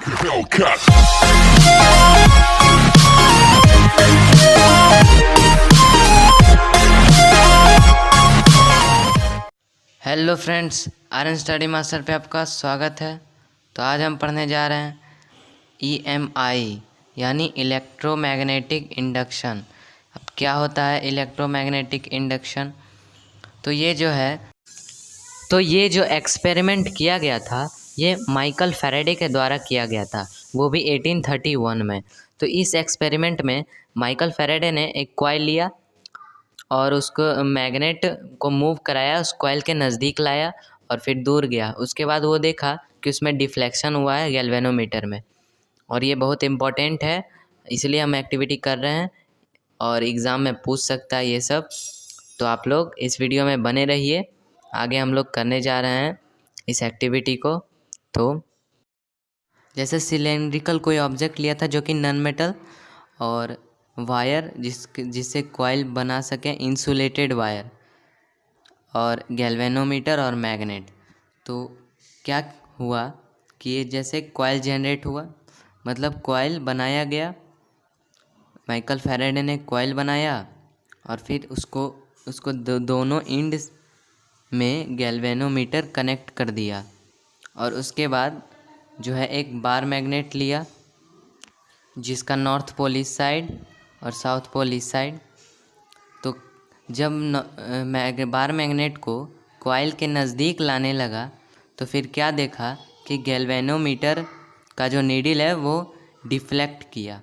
Hellcat. Hello friends, Aryan study master पे आपका स्वागत है। तो आज हम पढ़ने जा रहे हैं EMI यानी इलेक्ट्रोमैग्नेटिक इंडक्शन। अब क्या होता है इलेक्ट्रोमैग्नेटिक इंडक्शन? तो ये जो एक्सपेरिमेंट किया गया था, ये माइकल फैराडे के द्वारा किया गया था, वो भी 1831 में। तो इस एक्सपेरिमेंट में माइकल फैराडे ने एक कॉइल लिया और उसको मैग्नेट को मूव कराया, उस कॉइल के नज़दीक लाया और फिर दूर गया। उसके बाद वो देखा कि उसमें डिफ्लेक्शन हुआ है गैल्वेनोमीटर में, और ये बहुत इम्पोर्टेंट है, इसलिए हम एक्टिविटी कर रहे हैं और एग्ज़ाम में पूछ सकता है ये सब। तो आप लोग इस वीडियो में बने रहिए, आगे हम लोग करने जा रहे हैं इस एक्टिविटी को। तो जैसे सिलेंड्रिकल कोई ऑब्जेक्ट लिया था जो कि नॉन मेटल, और वायर जिससे कॉइल बना सकें, इंसुलेटेड वायर, और गैल्वेनोमीटर और मैग्नेट। तो क्या हुआ कि ये जैसे कॉइल जनरेट हुआ, मतलब कॉइल बनाया गया, माइकल फैराडे ने कॉइल बनाया और फिर उसको दोनों एंड में गैल्वेनोमीटर कनेक्ट कर दिया, और उसके बाद जो है एक बार मैग्नेट लिया जिसका नॉर्थ पोल इस साइड और साउथ पोल इस साइड। तो जब बार मैग्नेट को कॉइल के नज़दीक लाने लगा तो फिर क्या देखा कि गैल्वेनोमीटर का जो नीडल है वो डिफ्लेक्ट किया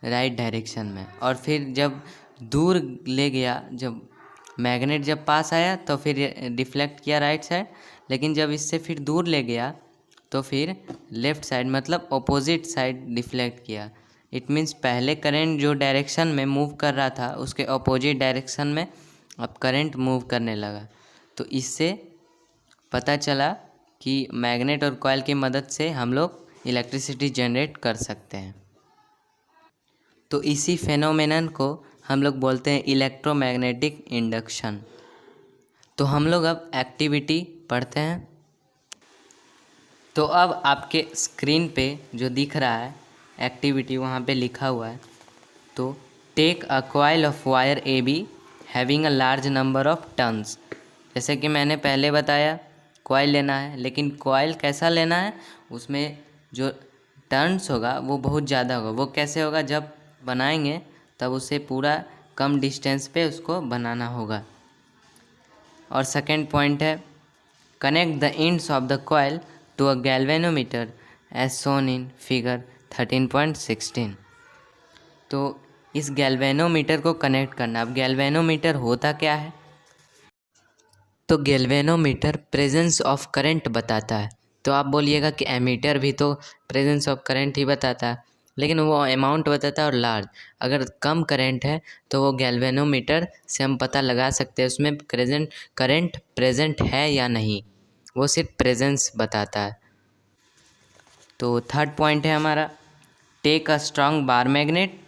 राइट डायरेक्शन में, और फिर जब दूर ले गया, जब मैग्नेट जब पास आया तो फिर डिफ्लेक्ट किया राइट साइड, लेकिन जब इससे फिर दूर ले गया तो फिर लेफ़्ट साइड मतलब ऑपोजिट साइड डिफ्लेक्ट किया। इट मीन्स पहले करंट जो डायरेक्शन में मूव कर रहा था उसके ऑपोजिट डायरेक्शन में अब करंट मूव करने लगा। तो इससे पता चला कि मैग्नेट और कॉइल की मदद से हम लोग इलेक्ट्रिसिटी जनरेट कर सकते हैं। तो इसी फेनोमेनन को हम लोग बोलते हैं इलेक्ट्रोमैग्नेटिक इंडक्शन। तो हम लोग अब एक्टिविटी पढ़ते हैं। तो अब आपके स्क्रीन पे जो दिख रहा है एक्टिविटी, वहाँ पे लिखा हुआ है, तो take a coil of wire AB having a large number of turns. जैसे कि मैंने पहले बताया कॉइल लेना है, लेकिन कॉइल कैसा लेना है, उसमें जो टर्न्स होगा वो बहुत ज़्यादा होगा। वो कैसे होगा, जब बनाएंगे तब उसे पूरा कम डिस्टेंस पे उसको बनाना होगा। और सेकेंड पॉइंट है connect the ends of the coil to a galvanometer as shown in figure 13.16। तो इस गैल्वेनोमीटर को कनेक्ट करना। अब गैल्वेनोमीटर होता क्या है? तो गैल्वेनोमीटर प्रेजेंस ऑफ करंट बताता है। तो आप बोलिएगा कि एमीटर भी तो प्रेजेंस ऑफ करंट ही बताता है, लेकिन वो अमाउंट बताता है और लार्ज। अगर कम करंट है तो वो गैल्वेनोमीटर से हम पता लगा सकते हैं उसमें करंट प्रेजेंट है या नहीं, वो सिर्फ प्रेजेंस बताता है। तो थर्ड पॉइंट है हमारा take a strong bar magnet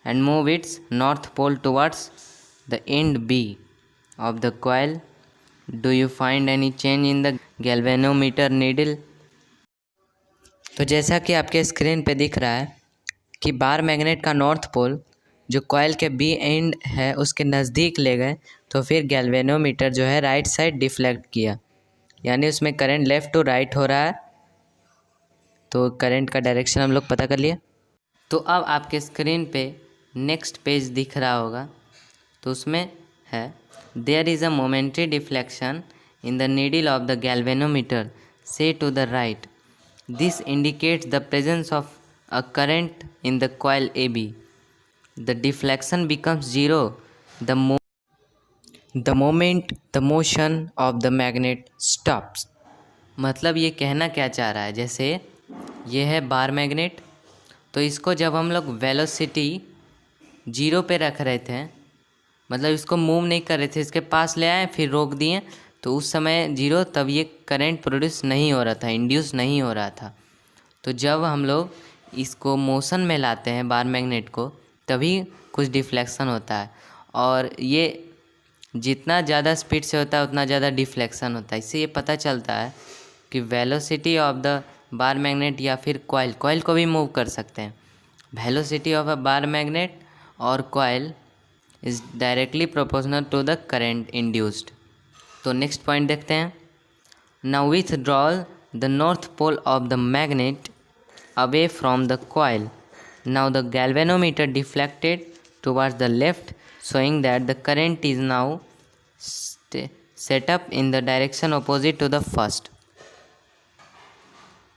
and move its north pole towards the end B of the coil. Do you find any change in the galvanometer needle? तो जैसा कि आपके स्क्रीन पे दिख रहा है कि बार मैग्नेट का नॉर्थ पोल जो कॉइल के B एंड है उसके नज़दीक ले गए, तो फिर गैल्वेनोमीटर जो है राइट साइड डिफ्लेक्ट किया, यानी उसमें करंट लेफ़्ट टू राइट हो रहा है। तो करंट का डायरेक्शन हम लोग पता कर लिए। तो अब आपके स्क्रीन पे नेक्स्ट पेज दिख रहा होगा, तो उसमें है there is a momentary deflection in the needle of the galvanometer से to the right. This indicates the presence of a current in the coil AB। The deflection becomes zero the moment the motion of the magnet stops. मतलब ये कहना क्या चाह रहा है, जैसे ये है बार मैग्नेट, तो इसको जब हम लोग वेलोसिटी 0 पे रख रहे थे, मतलब इसको मूव नहीं कर रहे थे, इसके पास ले आए फिर रोक दिए, तो उस समय 0, तब ये करंट प्रोड्यूस नहीं हो रहा था, इंड्यूस नहीं हो रहा था। तो जब हम लोग इसको मोशन में लाते हैं बार मैग्नेट को, तभी कुछ डिफ्लेक्शन होता है, और ये जितना ज़्यादा स्पीड से होता है उतना ज़्यादा डिफ्लेक्शन होता है। इससे ये पता चलता है कि velocity of the bar magnet या फिर कॉइल को भी मूव कर सकते हैं। Velocity of a bar magnet और coil is directly proportional to the current induced. तो नेक्स्ट पॉइंट देखते हैं। Now withdraw the north pole of the magnet away from the coil. Now the galvanometer deflected towards the left, showing that the current is now set up in the direction opposite to the first।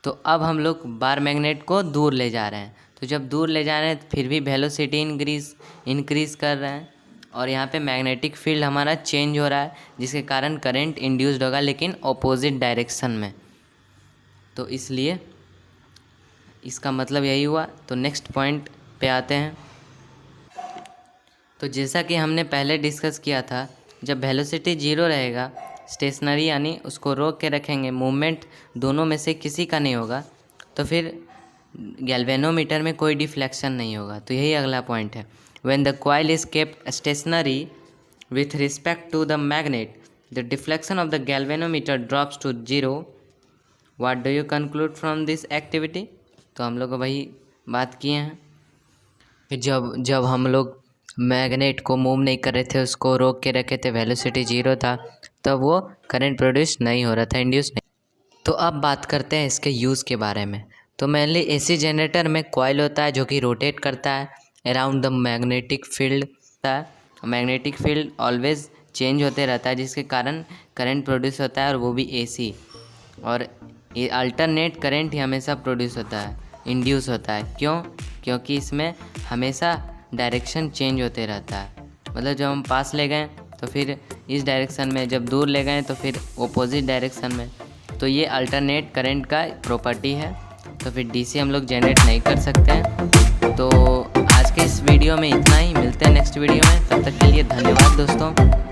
तो अब हम लोग bar magnet को दूर ले जा रहे हैं। तो जब दूर ले जा रहे हैं फिर भी वेलोसिटी इंक्रीज़ कर रहे हैं और यहाँ पे मैग्नेटिक फील्ड हमारा चेंज हो रहा है, जिसके कारण करंट इंड्यूस्ड होगा लेकिन ऑपोजिट डायरेक्शन में। तो इसलिए इसका मतलब यही हुआ। तो नेक्स्ट पॉइंट पे आते हैं। तो जैसा कि हमने पहले डिस्कस किया था, जब वेलोसिटी 0 रहेगा, स्टेशनरी यानी उसको रोक के रखेंगे, मूवमेंट दोनों में से किसी का नहीं होगा, तो फिर गैल्वेनोमीटर में कोई डिफ्लेक्शन नहीं होगा। तो यही अगला पॉइंट है। When the coil is kept stationary with respect to the magnet, the deflection of the galvanometer drops to 0। What do you conclude from this activity? तो हम लोग वही बात किए हैं कि जब हम लोग मैग्नेट को मूव नहीं कर रहे थे, उसको रोक के रखे थे, वेलोसिटी 0 था, तब वो करंट प्रोड्यूस नहीं हो रहा था, इंड्यूस नहीं। तो अब बात करते हैं इसके यूज़ के बारे में। तो मेनली एसी जनरेटर में कॉइल होता है जो कि रोटेट करता है around the magnetic field. Magnetic field always change होते रहता है, जिसके कारण करंट प्रोड्यूस होता है, और वो भी एसी। और ये अल्टरनेट करंट ही हमेशा प्रोड्यूस होता है, इंड्यूस होता है। क्यों? क्योंकि इसमें हमेशा डायरेक्शन चेंज होते रहता है। मतलब जब हम पास ले गए तो फिर इस डायरेक्शन में, जब दूर ले गए तो फिर ऑपोजिट डायरेक्शन में। तो ये अल्टरनेट करंट का प्रॉपर्टी है। तो फिर डीसी हम लोग जनरेट नहीं कर सकते हैं। तो आज के इस वीडियो में इतना ही। मिलते हैं नेक्स्ट वीडियो में, तब तक के लिए धन्यवाद दोस्तों।